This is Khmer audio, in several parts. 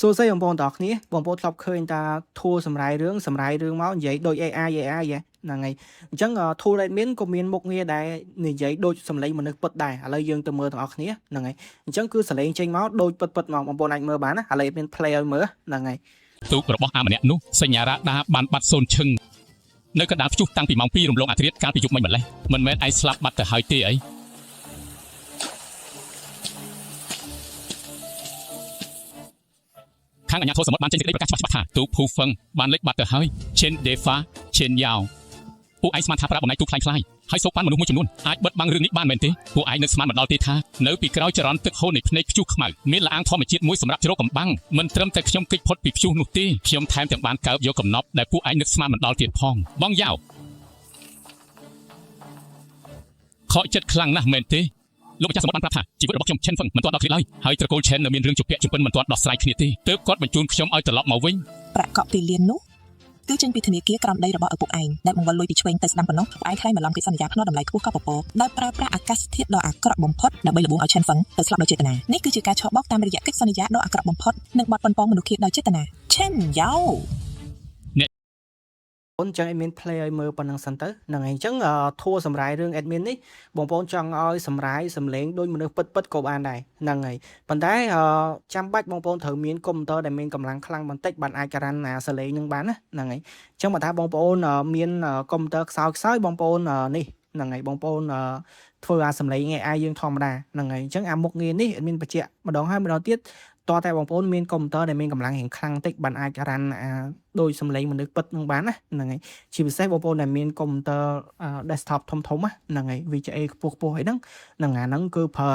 សួស្តីបងប្អូនទាំងអស់គ្នាបងប្អូនធ្លាប់ឃើញតា tool សម្រាយរឿងមកនិយាយដូច AI ហ្នឹងហើយអញ្ចឹង tool admin ក៏មានមុខងារដែលនិយាយដូចសំឡេងមនុស្សពិតដែរឥឡូវយើងទៅមើលទាំងអស់គ្នាហ្នឹងហើយអញ្ចឹងគឺសំឡេងចេញមកដូចពិតមកបងប្អូនអាចមើលបានណាឥឡូវមាន play ឲ្យមើលហ្នឹងហើយទូករបស់អាម្នាក់នោះសញ្ញារ៉ាដាបានបាត់សូនឈឹងនៅកណ្ដាលព្យុះតាំងពីម៉ោង 2 រំលងអាធ្រាត្រកាលពីយប់មិញម្លេះមិនមែនឯងស្លាប់បាត់ទៅហើយទេអីខាងអាជ្ញាធរសមុទ្របានចេញសេចក្តីប្រកាសច្បាស់ថាទូកភូហ្វឹងបានលេចបាត់ទៅហើយឈិនដេហ្វាឈិនយ៉ាវពួកឯងស្មានថាប្រាក់បំណែកទូកខ្លាំងខ្លាយហើយសោកប៉ាន់មនុស្សមួយចំនួនអាចបិទបាំងរឿងនេះបានមែនទេពួកឯងនៅស្មានមិនដល់ទេថានៅពីក្រោយចរន្តទឹកហូរនៃភ្នែកព្យុះខ្មៅមានលាអាងធម្មជាតិមួយសម្រាប់ជ្រកកំបាំងមិនត្រឹមតែខ្ញុំគេចផុតពីព្យុះនោះទេខ្ញុំថែមទាំងបានកើបយកកំណប់ដែលពួកឯងនឹកស្មានមិនដល់ទៀតផងបងយ៉ាវខកចិត្តខ្លាំងណាស់មែនទេលោកម្ចាស់សមុទ្របានប្រាប់ថាជីវិតរបស់ខ្ញុំឈិនហ្វឹងមិនទាន់ដល់គ្រាឡើយហើយត្រកូលឈិននៅមានរឿងជពាក់ជំពិនមិនទាន់ដោះស្រាយគ្នាទេទើបគាត់បញ្ជូនខ្ញុំឲ្យត្រឡប់មកវិញប្រាក់កក់ពីលាននោះគឺចេញពីធនាគារក្រោមដីរបស់ឪពុកឯងដែលបង្វិលលុយពីឆ្វេងទៅស្ដាំប៉ុណ្ណោះឯងខ្លាចបន្លំកិច្ចសន្យាភ្នាល់តម្លៃខ្ពស់កប់ពពកដោយប្រើប្រាស់អាកាសធាតុដ៏អាក្រក់បំផុតដើម្បីលបួងឲ្យឈិនហ្វឹងទៅស្លាប់ដោយចេតនានេះគឺជាការឆបោកតាមរយៈកិច្ចសន្យាដ៏អាក្រក់បំផុតនិងបទប៉ុនប៉ងមនុស្សឃាតដោយចេតនាឈិនយ៉ោអញ្ចឹង admin play ឲ្យមើលប៉ុណ្ណឹងសិនទៅហ្នឹងហើយអញ្ចឹងធួសម្រាយរឿង admin នេះបងប្អូនចង់ឲ្យសម្រាយសំឡេងដូចមនុស្សពិតក៏បានដែរហ្នឹងហើយប៉ុន្តែចាំបាច់បងប្អូនត្រូវមានកុំព្យូទ័រដែលមានកម្លាំងខ្លាំងបន្តិចបានអាចការ៉ាន់សំឡេងនឹងបានណាហ្នឹងហើយអញ្ចឹងបើថាបងប្អូនមានកុំព្យូទ័រខ្សោយបងប្អូននេះហ្នឹងហើយបងប្អូនធ្វើសំឡេង AI យើងធម្មតាហ្នឹងហើយអញ្ចឹងមុខងារនេះ admin បញ្ជាក់ម្ដងហើយម្ដងទៀតតោះតែបងប្អូនមានកុំព្យូទ័រដែលមានកម្លាំងរៀងខ្លាំងបន្តិចបានអាចរ៉ាន់ដោយសំឡេងមនុស្សពិតនឹងបានណាហ្នឹងហើយជាពិសេសបងប្អូនដែលមានកុំព្យូទ័រ desktop ធំហ្នឹងហើយ VGA ខ្ពស់អីហ្នឹងគឺប្រើ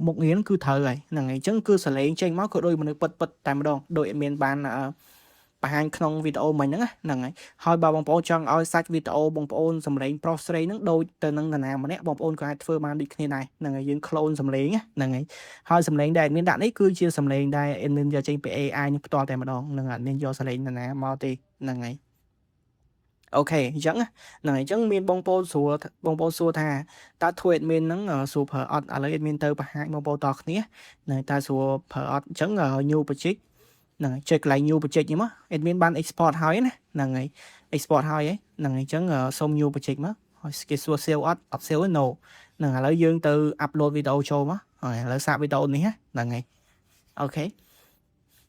មុខងារគឺត្រូវហើយហ្នឹងហើយអញ្ចឹងគឺសំឡេងចេញមកក៏ដូចមនុស្សពិតតែម្ដងដោយមានបានបង្ហាញក្នុងវីដេអូមិញហ្នឹងហើយហើយបើបងប្អូនចង់ឲ្យសាច់វីដេអូបងប្អូនសំឡេងប្រុសស្រីហ្នឹងដូចទៅនឹងនរណាម្នាក់បងប្អូនក៏អាចធ្វើបានដូចគ្នាដែរហ្នឹងហើយយើង clone សំឡេងហ្នឹងហើយសំឡេងដែលមានដាក់នេះគឺជាសំឡេងដែល admin យកចេញពី AI នេះផ្ទាល់តែម្ដងហ្នឹងអត់មានយកសំឡេងនរណាមកទេហ្នឹងហើយអូខេអញ្ចឹងហ្នឹងហើយអញ្ចឹងមានបងប្អូនសួរថាតើធ្វើ admin ហ្នឹងសួរប្រើអត់ឥឡូវ admin ទៅបង្ហាញបងប្អូនតគ្នាហ្នឹងតើសួរប្រើអត់អញ្ចឹង new project ហ្នឹងហើយចុចកន្លែង new project នេះមក admin បាន export ហើយណាហ្នឹងហើយ export ហើយហ្នឹងហើយអញ្ចឹងសូម new project មកហើយគេសួរ save អត់ save ទេ no ហ្នឹងឥឡូវយើងទៅ upload វីដេអូចូលមកហើយឥឡូវសាកវីដេអូនេះហ្នឹងហើយអូខេ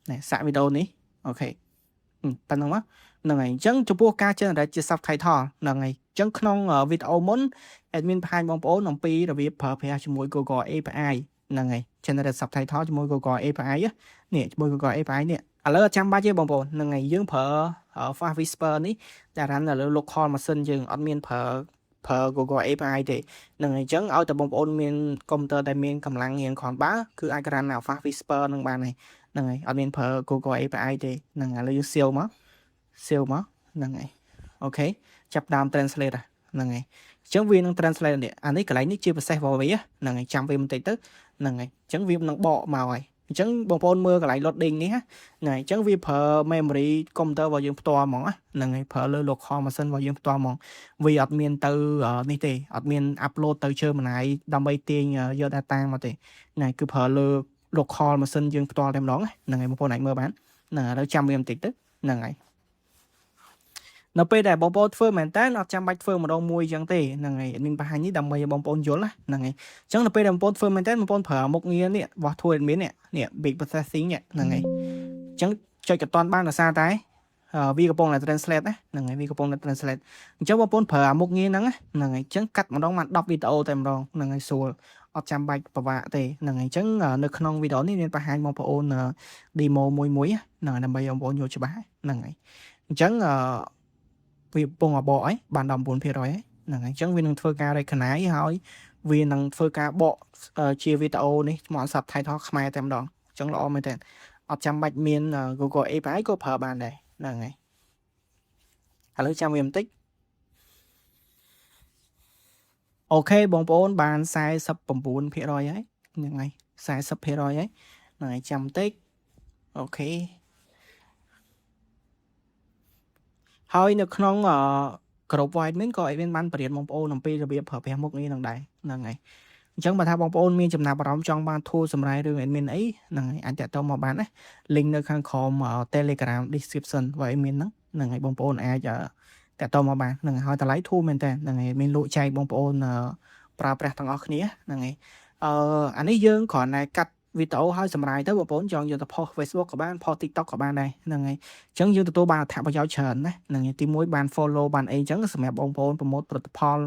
នេះសាកវីដេអូនេះអូខេប៉ុណ្ណឹងមកហ្នឹងហើយអញ្ចឹងចំពោះការ generate ជា subtitle ហ្នឹងហើយអញ្ចឹងក្នុងវីដេអូមុន admin បង្ហាញបងប្អូនអំពីរបៀបប្រើប្រាស់ជាមួយ Google API ហ្នឹងហើយ generate subtitle ជាមួយ Google API នេះជាមួយ Google API នេះឥឡូវអត់ចាំបាច់ទេបងប្អូនហ្នឹងហើយយើងប្រើ Fast Whisper នេះតែរ៉ាន់នៅលើ local machine យើងអត់មានប្រើ Google API ទេហ្នឹងហើយអញ្ចឹងឲ្យតែបងប្អូនមានកុំព្យូទ័រដែលមានកម្លាំងរៀងគ្រាន់បើគឺអាចរ៉ាន់ Fast Whisper នឹងបានហើយហ្នឹងហើយអត់មានប្រើ Google API ទេហ្នឹងឥឡូវយើង save មកហ្នឹងហើយអូខេចាប់ដើម translate ហ្នឹងហើយអញ្ចឹងវានឹង translate នេះអានេះកន្លែងនេះជា process របស់វាហ្នឹងហើយចាំវាបន្តិចទៅហ្នឹងហើយអញ្ចឹងវានឹងបកមកហើយអញ្ចឹងបងប្អូនមើលកន្លែង loading នេះហ្នឹងហើយអញ្ចឹងវាប្រើ memory កុំព្យូទ័ររបស់យើងផ្ទាល់ហ្មងហ្នឹងហើយប្រើលើ local machine របស់យើងផ្ទាល់ហ្មងវាអត់មានទៅនេះទេអត់មាន upload ទៅជើមណាយដើម្បីទាញយក data មកទេហ្នឹងហើយគឺប្រើលើ local machine យើងផ្ទាល់តែម្ដងហ្នឹងហើយបងប្អូនអាចមើលបានហ្នឹងហើយឥឡូវចាំវាបន្តិចទៅហ្នឹងហើយនៅពេលដែលបងប្អូនធ្វើមែនតើអត់ចាំបាច់ធ្វើម្ដងមួយអញ្ចឹងទេហ្នឹងហើយadminបង្ហាញនេះដើម្បីឲ្យបងប្អូនយល់ហ្នឹងហើយអញ្ចឹងនៅពេលដែលបងប្អូនធ្វើមែនតើបងប្អូនប្រើមុខងារនេះរបស់ធ្វើ admin នេះ big processing ហ្នឹងហើយអញ្ចឹងចុចកតន់បានដោយសារតែវាកំពុងតែ translate ហ្នឹងហើយវាកំពុងតែ translate អញ្ចឹងបងប្អូនប្រើមុខងារហ្នឹងហើយអញ្ចឹងកាត់ម្ដងបាន10វីដេអូតែម្ដងហ្នឹងហើយស្រួលអត់ចាំបាច់ពិបាកទេហ្នឹងហើយអញ្ចឹងនៅក្នុងវីដេអូនេះមានបង្ហាញបងប្អូន demo មួយហ្នឹងដើម្បីបងប្អូនយល់ច្បាស់ហ្នឹងហើយអញ្ចឹងវាពងបកអីបាន 19% ហើយហ្នឹងហើយអញ្ចឹងវានឹងធ្វើការ recognize ហើយវានឹងធ្វើការបកជាវីដេអូនេះមក subtitle ខ្មែរតែម្ដងអញ្ចឹងល្អមែនតើអត់ចាំបាច់មាន Google API ក៏ប្រើបានដែរហ្នឹងហើយឥឡូវចាំវាបន្តិចអូខេបងប្អូនបាន 49% ហើយហ្នឹងហើយ 40% ហើយហ្នឹងហើយចាំបន្តិចអូខេហើយនៅក្នុងក្រុម admin ក៏ admin បានបរៀនបងប្អូនអំពីរបៀបប្រើប្រាស់មុខងារហ្នឹងដែរហ្នឹងហើយ អញ្ចឹងបើថាបងប្អូនមានចំណាប់អារម្មណ៍ចង់បានធូរសម្រាយរឿង admin អីហ្នឹងហើយអាចតាក់ទងមកបានណា link នៅខាងក្រោម Telegram description របស់ admin ហ្នឹងហើយបងប្អូនអាចតាក់ទងមកបានហ្នឹងហើយតម្លៃធូរមែនតើហ្នឹងហើយមានលក់ចែកបងប្អូនប្រើប្រាស់ទាំងអស់គ្នាហ្នឹងហើយអានេះយើងគ្រាន់តែកាត់វីដេអូឲ្យសម្រាយទៅបងប្អូនចង់យកទៅ post Facebook ក៏បាន post TikTok ក៏បានដែរហ្នឹងហើយអញ្ចឹងយើងទទួលបានអត្ថប្រយោជន៍ច្រើនណាហ្នឹងហើយទី1បាន follow បានអីអញ្ចឹងសម្រាប់បងប្អូនប្រម៉ូទផលិតផល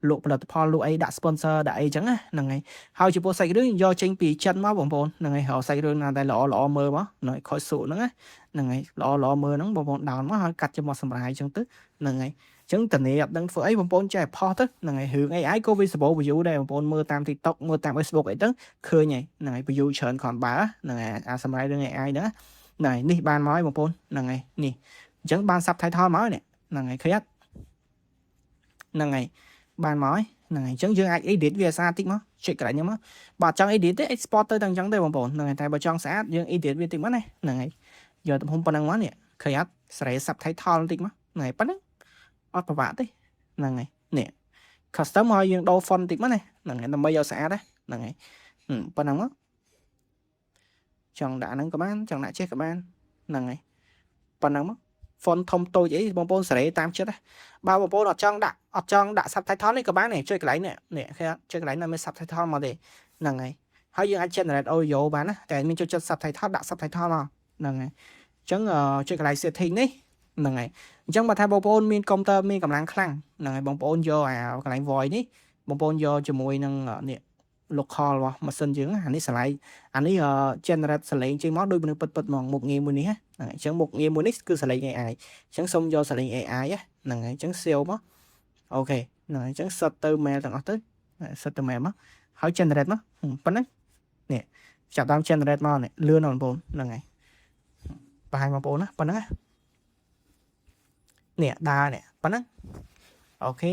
លក់ផលិតផលលក់អីដាក់ sponsor ដាក់អីអញ្ចឹងណាហ្នឹងហើយហើយចំពោះសាច់រឿងយកចេញពីចិនមកបងប្អូនហ្នឹងហើយរកសាច់រឿងណាដែលល្អមើលមកហ្នឹងហើយខុសសក់ហ្នឹងណាហ្នឹងហើយល្អមើលហ្នឹងបងប្អូនដោនមកហើយកាត់ជាមកសម្រាយអញ្ចឹងទៅហ្នឹងហើយអញ្ចឹងតនេអត់ដឹងធ្វើអីបងប្អូនចេះផុសទៅហ្នឹងហើយរឿង AI ក៏ visible view ដែរបងប្អូនមើលតាម TikTok មើលតាម Facebook អីទៅឃើញហើយហ្នឹងហើយ view ច្រើនគ្រាន់បើហ្នឹងហើយអាសម្រាប់រឿង AI ហ្នឹងហ្នឹងហើយនេះបានមកហើយបងប្អូនហ្នឹងហើយនេះអញ្ចឹងបាន subtitle មកហើយនេះហ្នឹងហើយឃើញអត់ហ្នឹងហើយបានមកហើយហ្នឹងហើយអញ្ចឹងយើងអាច edit វាស្អាតតិចមកចុចកន្លែងនេះមកបើចង់ edit ទេ export ទៅតែអញ្ចឹងទេបងប្អូនហ្នឹងហើយតែបើចង់ស្អាតយើង edit វាតិចមកណាហ្នឹងហើយយកទំហំប៉ុណ្ណឹងមកនេះឃើញអត់សេរី subtitle តិចមកហ្នឹងហើយប៉ុណ្ណឹងអត់ពិបាកទេហ្នឹងហើយនេះ custom ឲ្យយើងដូរ font តិចមកណាហ្នឹងហើយដើម្បីឲ្យស្អាតហ្នឹងហើយប៉ុណ្ណឹងមកចង់ដាក់ហ្នឹងក៏បានចង់ដាក់ចេះក៏បានហ្នឹងហើយប៉ុណ្ណឹងមក font ធំតូចអីបងប្អូនសេរីតាមចិត្តណាបើបងប្អូនអត់ចង់ដាក់ subtitle នេះក៏បាននេះចុចកន្លែងនេះឃើញចុចកន្លែងណាមាន subtitle មកទេហ្នឹងហើយយើងអាច generate audio បានណាតែមានចូលចិត្ត subtitle ដាក់ subtitle មកហ្នឹងហើយអញ្ចឹងចុចកន្លែង setting នេះហ្នឹងហើយអញ្ចឹងបើថាបងប្អូនមានកុំព្យូទ័រមានកម្លាំងខ្លាំងហ្នឹងហើយបងប្អូនយកអាកន្លែង voice នេះបងប្អូនយកជាមួយនឹងនេះ local របស់ម៉ាស៊ីនយើងអានេះឆ្លៃអានេះ generate សលេងចេញមកដូចមនុស្សពិតហ្មងមុខងារមួយនេះហ្នឹងអញ្ចឹងមុខងារមួយនេះគឺសលេង AI អញ្ចឹងសូមយកសលេង AI ហ្នឹងហើយអញ្ចឹង save មកអូខេហ្នឹងហើយអញ្ចឹង set ទៅ mail ទាំងអស់ទៅ set ទៅ mail មកហើយ generate មកប៉ុណ្ណឹងនេះចាប់តាម generate មកនេះលឿនបងប្អូនហ្នឹងហើយបង្ហាញបងប្អូនណាប៉ុណ្ណឹងនេះដើរនេះប៉ុណ្ណឹងអូខេ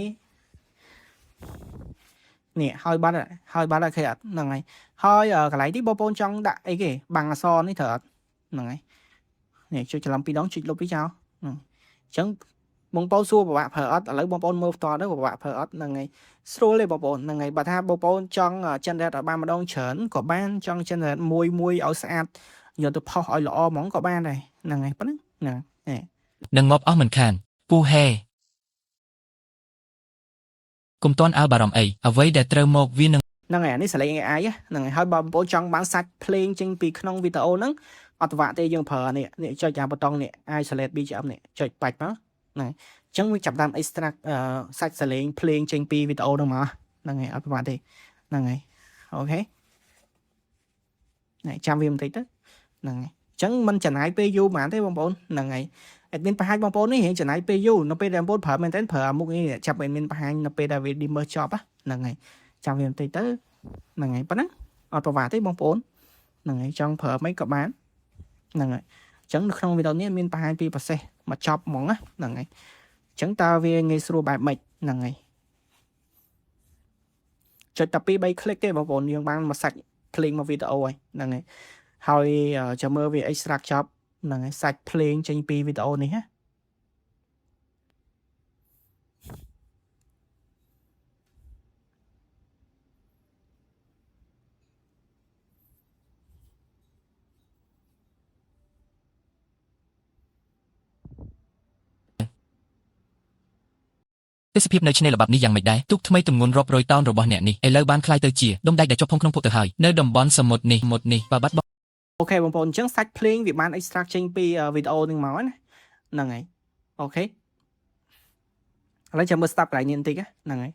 នេះហើយបាត់ឃើញអត់ហ្នឹងហើយហើយកន្លែងនេះបងប្អូនចង់ដាក់អីគេបាំងអក្សរនេះត្រូវអត់ហ្នឹងហើយនេះចុចច្រឡំ2ដងចុចលុបវាចោលអញ្ចឹងបងប្អូនសួរពិបាកប្រើអត់ឥឡូវបងប្អូនមើលផ្ទាល់ទៅពិបាកប្រើអត់ហ្នឹងហើយស្រួលទេបងប្អូនហ្នឹងហើយបើថាបងប្អូនចង់ generate ឲ្យបានម្ដងច្រើនក៏បានចង់ generate មួយឲ្យស្អាតយកទៅផុសឲ្យល្អហ្មងក៏បានដែរហ្នឹងហើយប៉ុណ្ណឹងហ្នឹងនេះ នឹងងាប់អស់មិនខានពូហេកុំតន់អើបារម្ភអីអ្វីដែលត្រូវមកវានឹង ហ្នឹងហើយអានេះសលេង AI ហ្នឹងហើយបើបងប្អូនចង់បានសាច់ភ្លេងចេញពីក្នុងវីដេអូហ្នឹងអត់ពិបាកទេយើងប្រើនេះចុចប៊ូតុងនេះ isolate BGM នេះចុចបាច់មកហ្នឹងហើយអញ្ចឹងវាចាប់តាម extract សាច់សលេងភ្លេងចេញពីវីដេអូហ្នឹងមកហ្នឹងហើយអត់ពិបាកទេហ្នឹងហើយអូខេនេះចាំវាបន្តិចទៅហ្នឹងហើយអញ្ចឹងមិនចំណាយពេលយូរប៉ុន្មានទេបងប្អូនហ្នឹងហើយadmin បង្ហាញបងប្អូននេះរៀងចំណាយពេលយូរនៅពេលដែលបងប្អូនប្រើមែនតើប្រើមុខនេះចាប់ admin បង្ហាញនៅពេលដែលវា dimmer ចប់ហ្នឹងហើយចាំវាបន្តិចទៅហ្នឹងហើយប៉ុណ្ណឹងអត់ប្រវាទេបងប្អូនហ្នឹងហើយចង់ប្រើមិនក៏បានហ្នឹងហើយអញ្ចឹងនៅក្នុងវីដេអូនេះមានបង្ហាញពីប្រសេសមកចប់ហ្មងហ្នឹងហើយអញ្ចឹងតើវាងាយស្រួលបែបម៉េចហ្នឹងហើយចុចតែ2 3 click ទេបងប្អូនយើងបានមកសាច់ភ្លេងមកវីដេអូហ្នឹងហើយចាំមើលវា extract ចប់ហ្នឹងហើយសាច់ភ្លេងចេញពីវីដេអូនេះណាទេសភាពនៅឆ្នេរល្បាប់នេះយ៉ាងម៉េចដែរទូកថ្មីទម្ងន់រាប់រយតោនរបស់អ្នកនេះឥឡូវបានคล้ายទៅជាដុំដែកដែលជាប់ក្នុងភពទៅហើយនៅតំបន់សមុទ្រនេះបាត់បង់ អូខេបងប្អូនអញ្ចឹងសាច់ភ្លេងវាបាន extract ចេញពីវីដេអូនឹងមកណាហ្នឹងហើយអូខេឥឡូវចាំមើល stop កន្លែងនេះបន្តិចហ្នឹងហើយ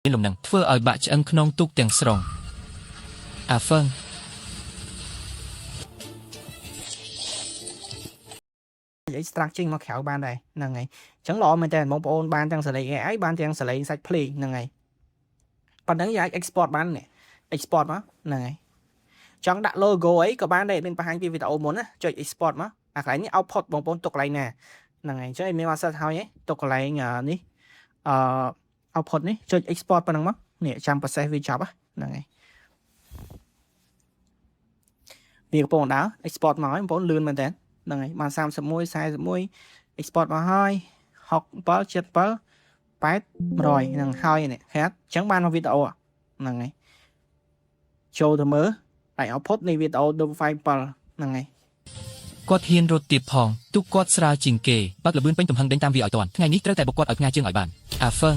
មានលំនឹងធ្វើឲ្យបាក់ឆ្អឹងក្នុងទូកទាំងស្រុងអាហ្វឹង extract ចេញមកក្រៅបានដែរហ្នឹងហើយអញ្ចឹងល្អមែនតើបងប្អូនបានទាំងសលេង AI បានទាំងសលេងសាច់ភ្លេងហ្នឹងហើយប៉ុណ្ណឹងយើងអាច export បាននេះ export មកហ្នឹងហើយចង់ដាក់ logo អីក៏បានដែរមានបង្ហាញពីវីដេអូមុនណាចុច export មកអាកន្លែងនេះ output បងប្អូនទុកកន្លែងណាហ្នឹងហើយអញ្ចឹងមាន asset ហើយទុកកន្លែងនេះoutput នេះចុច export ប៉ុណ្ណឹងមកនេះចាំ process វាចប់ហ្នឹងហើយវាកំពុងដើរ export មកហើយបងប្អូនលឿនមែនតើហ្នឹងហើយបាន31 41 export មកហើយ67 77 8 100ហ្នឹងហើយនេះឃើញអញ្ចឹងបានមកវីដេអូ ហ្នឹងហើយចូលទៅមើលតែអត់ផុតនៃវីដេអូ Double File 7ហ្នឹងហើយ គាត់ហ៊ានរត់ទៀតផងទូគាត់ស្រាលជាងគេបើកលបឿនពេញទំហឹងដេញតាមវាឲ្យតាន់ថ្ងៃនេះត្រូវតែបុកគាត់ឲ្យផ្ងាជើងឲ្យបានអាហ្វឹង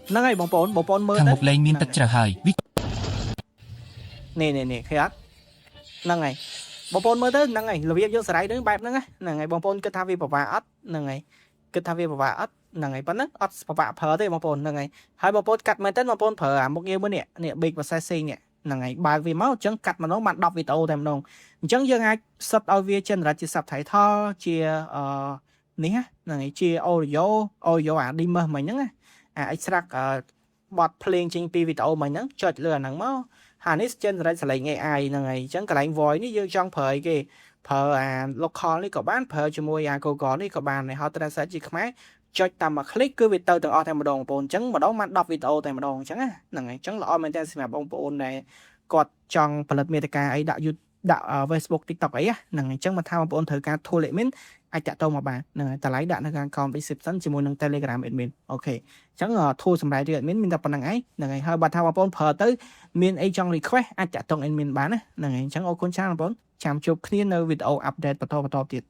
ហ្នឹងហើយបងប្អូនមើល ខាង ទៅ មុខលេងមានទឹកជ្រៅហើយវា នេះឃើញអត់ហ្នឹងហើយបងប្អូនមើលទៅហ្នឹងហើយរបៀបយកសារាយនឹងបែបហ្នឹងហ្នឹងហើយបងប្អូនគិតថាវាពិបាកអត់ហ្នឹងហើយគិតថាវាពិបាកអត់ហ្នឹងហើយប៉ុណ្ណឹងអត់ពិបាកប្រើទេបងប្អូនហ្នឹងហើយបងប្អូនកាត់មែនតើបងប្អូនប្រើអាមុខងារមួយនេះ big processing នេះហ្នឹងហើយបើវាមកអញ្ចឹងកាត់ម្ដងបាន10វីដេអូតែម្ដងអញ្ចឹងយើងអាចសិតឲ្យវា generate ជា subtitle ជានេះហ្នឹងហើយជា audio អា dimmer មិញហ្នឹងអា extract បទភ្លេងចេញពីវីដេអូមិញហ្នឹងចុចលើអាហ្នឹងមកហានេះ generate សលេង AI ហ្នឹងហើយអញ្ចឹងកន្លែង voice នេះយើងចង់ប្រើអីគេប្រើអា local នេះក៏បានប្រើជាមួយអា Google នេះក៏បានហើយ translate ជាខ្មែរចុចតាមមួយ click គឺវាទៅទាំងអស់តែម្ដងបងប្អូនអញ្ចឹងម្ដងបាន10វីដេអូតែម្ដងអញ្ចឹងហ្នឹងហើយអញ្ចឹងល្អមែនតើសម្រាប់បងប្អូនដែលគាត់ចង់ផលិតមាតិកាអីដាក់ Facebook TikTok អីហ្នឹងហើយអញ្ចឹងមកថាបងប្អូនត្រូវការ tool admin អាចតាក់ទងមកបានហ្នឹងហើយតម្លៃដាក់នៅខាង comment description ជាមួយនឹង Telegram admin អូខេអញ្ចឹង tool សម្រាប់ admin មានតែប៉ុណ្្នឹងឯងហ្នឹងហើយហើយបើថាបងប្អូនប្រើទៅមានអីចង់ request អាចតាក់ទង admin បានណាហ្នឹងហើយអញ្ចឹងអរគុណច្រើនបងប្អូនចាំជួបគ្នានៅវីដេអូ update បន្តទៀត